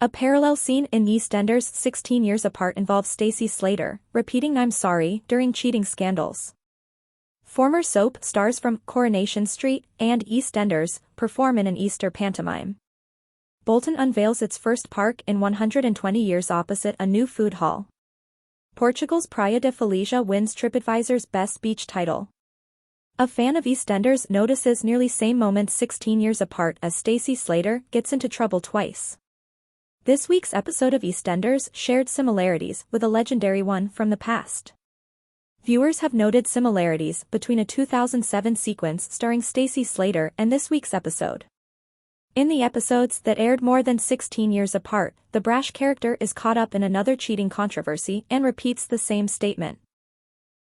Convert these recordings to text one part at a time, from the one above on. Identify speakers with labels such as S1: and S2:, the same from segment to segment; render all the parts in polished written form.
S1: A parallel scene in Eastenders 16 Years Apart involves Stacey Slater, repeating "I'm sorry" during cheating scandals. Former soap stars from Coronation Street and Eastenders perform in an Easter pantomime. Bolton unveils its first park in 120 years opposite a new food hall. Portugal's Praia de Felicia wins TripAdvisor's Best Beach title. A fan of Eastenders notices nearly same moments 16 years apart as Stacey Slater gets into trouble twice. This week's episode of Eastenders shared similarities with a legendary one from the past. Viewers have noted similarities between a 2007 sequence starring Stacey Slater and this week's episode. In the episodes that aired more than 16 years apart, the brash character is caught up in another cheating controversy and repeats the same statement.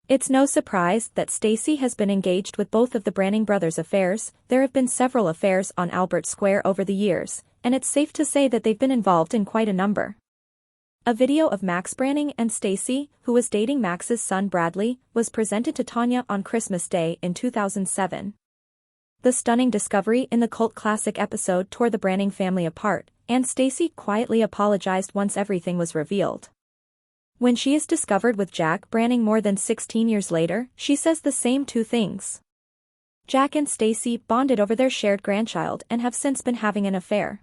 S1: It's no surprise that Stacey has been engaged with both of the Branning brothers' affairs. There have been several affairs on Albert Square over the years, and it's safe to say that they've been involved in quite a number. A video of Max Branning and Stacey, who was dating Max's son Bradley, was presented to Tanya on Christmas Day in 2007. The stunning discovery in the cult classic episode tore the Branning family apart, and Stacey quietly apologized once everything was revealed. When she is discovered with Jack Branning more than 16 years later, she says the same two things. Jack and Stacey bonded over their shared grandchild and have since been having an affair.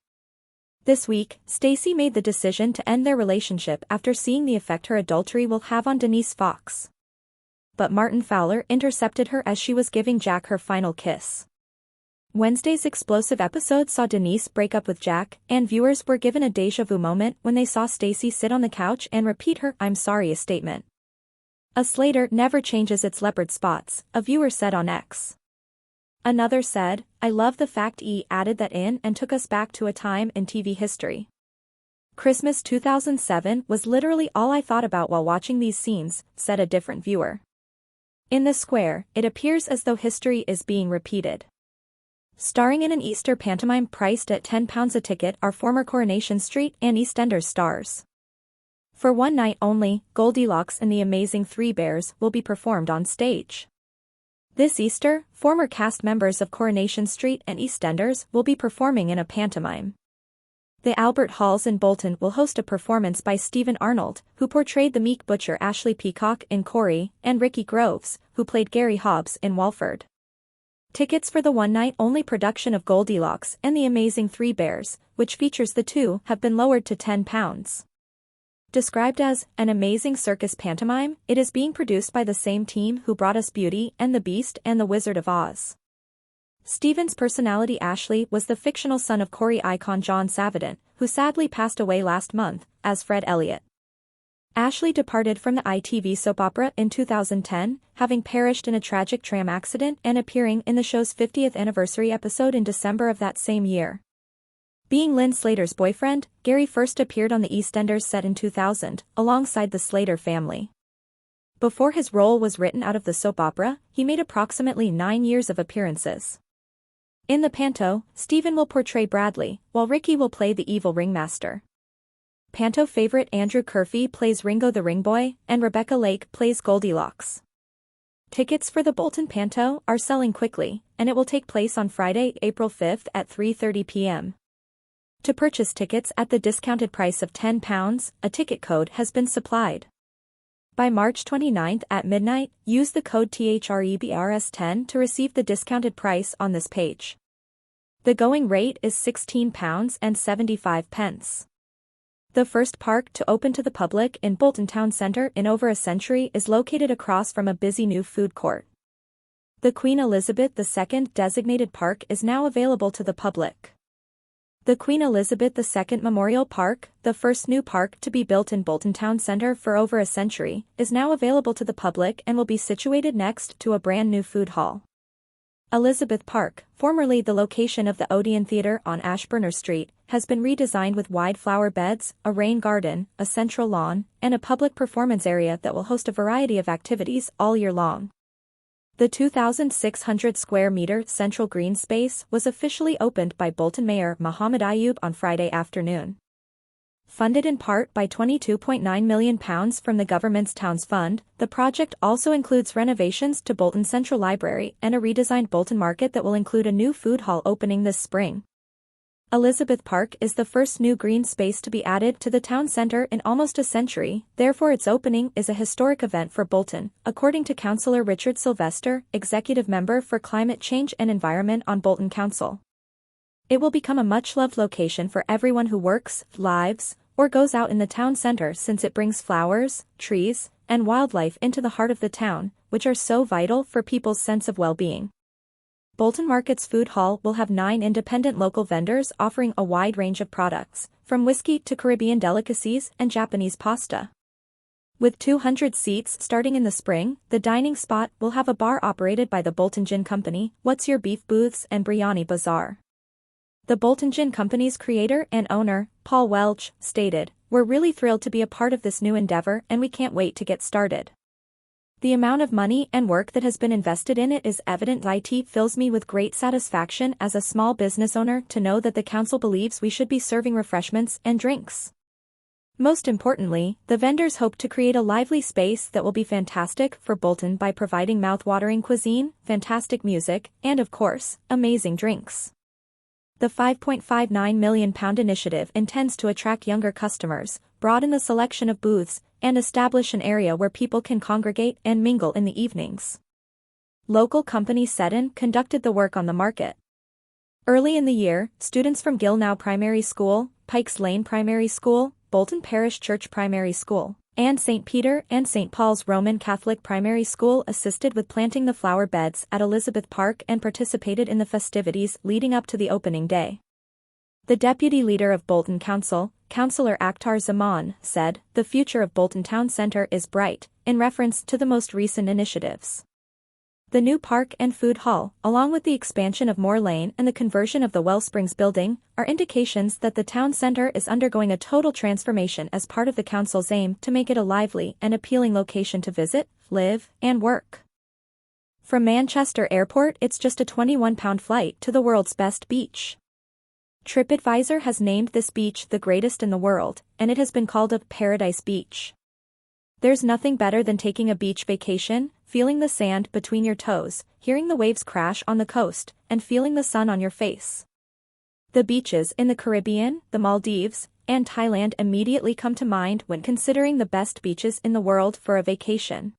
S1: This week, Stacey made the decision to end their relationship after seeing the effect her adultery will have on Denise Fox. But Martin Fowler intercepted her as she was giving Jack her final kiss. Wednesday's explosive episode saw Denise break up with Jack, and viewers were given a déjà vu moment when they saw Stacey sit on the couch and repeat her "I'm sorry" statement. "A Slater never changes its leopard spots," a viewer said on X. Another said, "I love the fact E added that in and took us back to a time in TV history. Christmas 2007 was literally all I thought about while watching these scenes," said a different viewer. In the square, it appears as though history is being repeated. Starring in an Easter pantomime priced at £10 a ticket are former Coronation Street and Eastenders stars. For one night only, Goldilocks and the Amazing Three Bears will be performed on stage. This Easter, former cast members of Coronation Street and Eastenders will be performing in a pantomime. The Albert Halls in Bolton will host a performance by Stephen Arnold, who portrayed the meek butcher Ashley Peacock in Corrie, and Ricky Groves, who played Gary Hobbs in Walford. Tickets for the one-night-only production of Goldilocks and the Amazing Three Bears, which features the two, have been lowered to £10. Described as an amazing circus pantomime, it is being produced by the same team who brought us Beauty and the Beast and the Wizard of Oz. Stephen's personality Ashley was the fictional son of Corrie icon John Savidant, who sadly passed away last month, as Fred Elliott. Ashley departed from the ITV soap opera in 2010, having perished in a tragic tram accident and appearing in the show's 50th anniversary episode in December of that same year. Being Lynn Slater's boyfriend, Gary first appeared on the Eastenders set in 2000, alongside the Slater family. Before his role was written out of the soap opera, he made approximately 9 years of appearances. In the panto, Stephen will portray Bradley, while Ricky will play the evil ringmaster. Panto favorite Andrew Curfew plays Ringo the Ringboy, and Rebecca Lake plays Goldilocks. Tickets for the Bolton Panto are selling quickly, and it will take place on Friday, April 5th at 3:30 p.m. To purchase tickets at the discounted price of £10, a ticket code has been supplied. By March 29th at midnight, use the code THREBRS10 to receive the discounted price on this page. The going rate is £16.75. The first park to open to the public in Bolton Town Centre in over a century is located across from a busy new food court. The Queen Elizabeth II designated park is now available to the public. The Queen Elizabeth II Memorial Park, the first new park to be built in Bolton Town Centre for over a century, is now available to the public and will be situated next to a brand new food hall. Elizabeth Park, formerly the location of the Odeon Theatre on Ashburner Street, has been redesigned with wide flower beds, a rain garden, a central lawn, and a public performance area that will host a variety of activities all year long. The 2,600 square meter central green space was officially opened by Bolton Mayor Mohammed Ayub on Friday afternoon. Funded in part by £22.9 million from the government's Towns Fund, the project also includes renovations to Bolton Central Library and a redesigned Bolton Market that will include a new food hall opening this spring. Elizabeth Park is the first new green space to be added to the town center in almost a century, therefore its opening is a historic event for Bolton, according to Councillor Richard Sylvester, Executive Member for Climate Change and Environment on Bolton Council. It will become a much-loved location for everyone who works, lives, or goes out in the town center since it brings flowers, trees, and wildlife into the heart of the town, which are so vital for people's sense of well-being. Bolton Market's food hall will have 9 independent local vendors offering a wide range of products, from whiskey to Caribbean delicacies and Japanese pasta. With 200 seats starting in the spring, the dining spot will have a bar operated by the Bolton Gin Company, What's Your Beef booths and Biryani Bazaar. The Bolton Gin Company's creator and owner, Paul Welch, stated, "We're really thrilled to be a part of this new endeavor and we can't wait to get started. The amount of money and work that has been invested in it is evident. It fills me with great satisfaction as a small business owner to know that the council believes we should be serving refreshments and drinks." Most importantly, the vendors hope to create a lively space that will be fantastic for Bolton by providing mouth-watering cuisine, fantastic music, and of course, amazing drinks. The £5.59 million initiative intends to attract younger customers, broaden the selection of booths, and establish an area where people can congregate and mingle in the evenings. Local company Seddon conducted the work on the market. Early in the year, students from Gilnow Primary School, Pikes Lane Primary School, Bolton Parish Church Primary School, and St. Peter and St. Paul's Roman Catholic Primary School assisted with planting the flower beds at Elizabeth Park and participated in the festivities leading up to the opening day. The deputy leader of Bolton Council, Councillor Akhtar Zaman, said, "The future of Bolton Town Centre is bright," in reference to the most recent initiatives. The new park and food hall, along with the expansion of Moore Lane and the conversion of the Wellsprings building, are indications that the town centre is undergoing a total transformation as part of the council's aim to make it a lively and appealing location to visit, live, and work. From Manchester Airport, it's just a £21 flight to the world's best beach. TripAdvisor has named this beach the greatest in the world, and it has been called a paradise beach. There's nothing better than taking a beach vacation, feeling the sand between your toes, hearing the waves crash on the coast, and feeling the sun on your face. The beaches in the Caribbean, the Maldives, and Thailand immediately come to mind when considering the best beaches in the world for a vacation.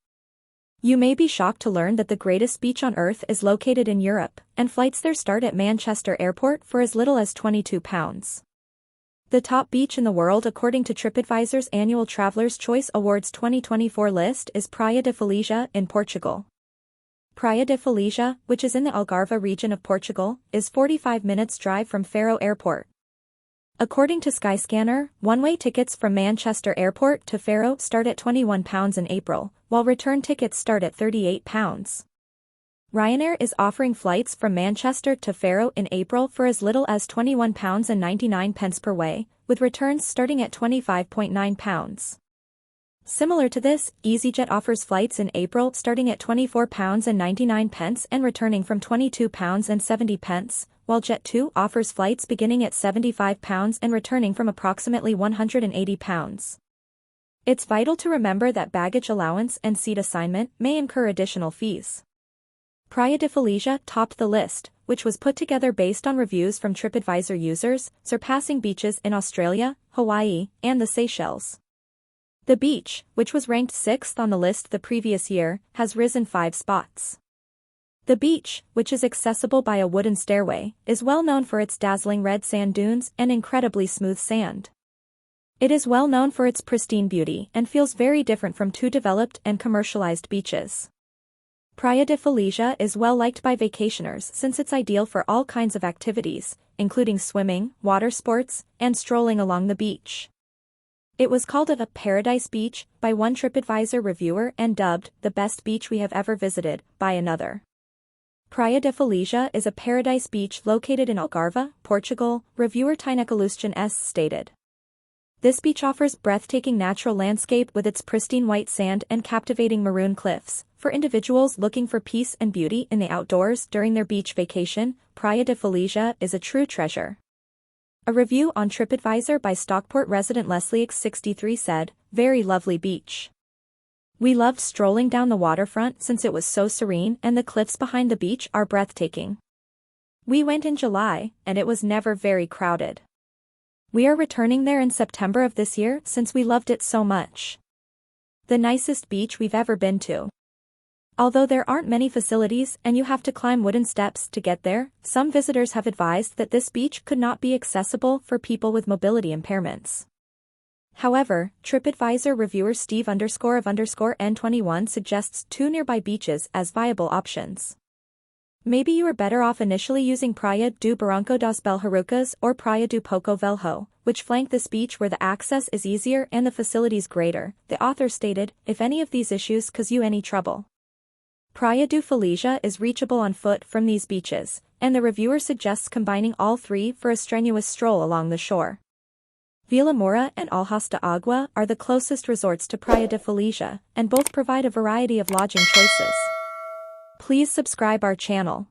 S1: You may be shocked to learn that the greatest beach on earth is located in Europe, and flights there start at Manchester Airport for as little as £22. The top beach in the world according to TripAdvisor's annual Traveller's Choice Awards 2024 list is Praia de Felicia in Portugal. Praia de Felicia, which is in the Algarve region of Portugal, is 45 minutes drive from Faro Airport. According to Skyscanner, one-way tickets from Manchester Airport to Faro start at £21 in April, while return tickets start at £38. Ryanair is offering flights from Manchester to Faro in April for as little as £21.99 per way, with returns starting at £25.9. Similar to this, EasyJet offers flights in April starting at £24.99 and returning from £22.70, while Jet2 offers flights beginning at £75 and returning from approximately £180. It's vital to remember that baggage allowance and seat assignment may incur additional fees. Praia de Felicia topped the list, which was put together based on reviews from TripAdvisor users, surpassing beaches in Australia, Hawaii, and the Seychelles. The beach, which was ranked 6th on the list the previous year, has risen 5 spots. The beach, which is accessible by a wooden stairway, is well known for its dazzling red sand dunes and incredibly smooth sand. It is well known for its pristine beauty and feels very different from too developed and commercialized beaches. Praia de Felicia is well liked by vacationers since it's ideal for all kinds of activities, including swimming, water sports, and strolling along the beach. It was called a paradise beach by one TripAdvisor reviewer and dubbed the best beach we have ever visited by another. Praia de Felicia is a paradise beach located in Algarve, Portugal, reviewer Tinekalustion S. stated. This beach offers breathtaking natural landscape with its pristine white sand and captivating maroon cliffs. For individuals looking for peace and beauty in the outdoors during their beach vacation, Praia de Felicia is a true treasure. A review on TripAdvisor by Stockport resident Leslie X63 said, "Very lovely beach. We loved strolling down the waterfront since it was so serene and the cliffs behind the beach are breathtaking. We went in July, and it was never very crowded. We are returning there in September of this year since we loved it so much. The nicest beach we've ever been to. Although there aren't many facilities and you have to climb wooden steps to get there, some visitors have advised that this beach could not be accessible for people with mobility impairments. However, TripAdvisor reviewer Steve_of_N21 suggests 2 nearby beaches as viable options. Maybe you are better off initially using Praia do Barranco das Belharucas or Praia do Poco Velho, which flank this beach where the access is easier and the facilities greater, the author stated, if any of these issues cause you any trouble. Praia do Felicia is reachable on foot from these beaches, and the reviewer suggests combining all 3 for a strenuous stroll along the shore. Vila Moura and Aljas de Agua are the closest resorts to Praia de Felicia, and both provide a variety of lodging choices. Please subscribe our channel.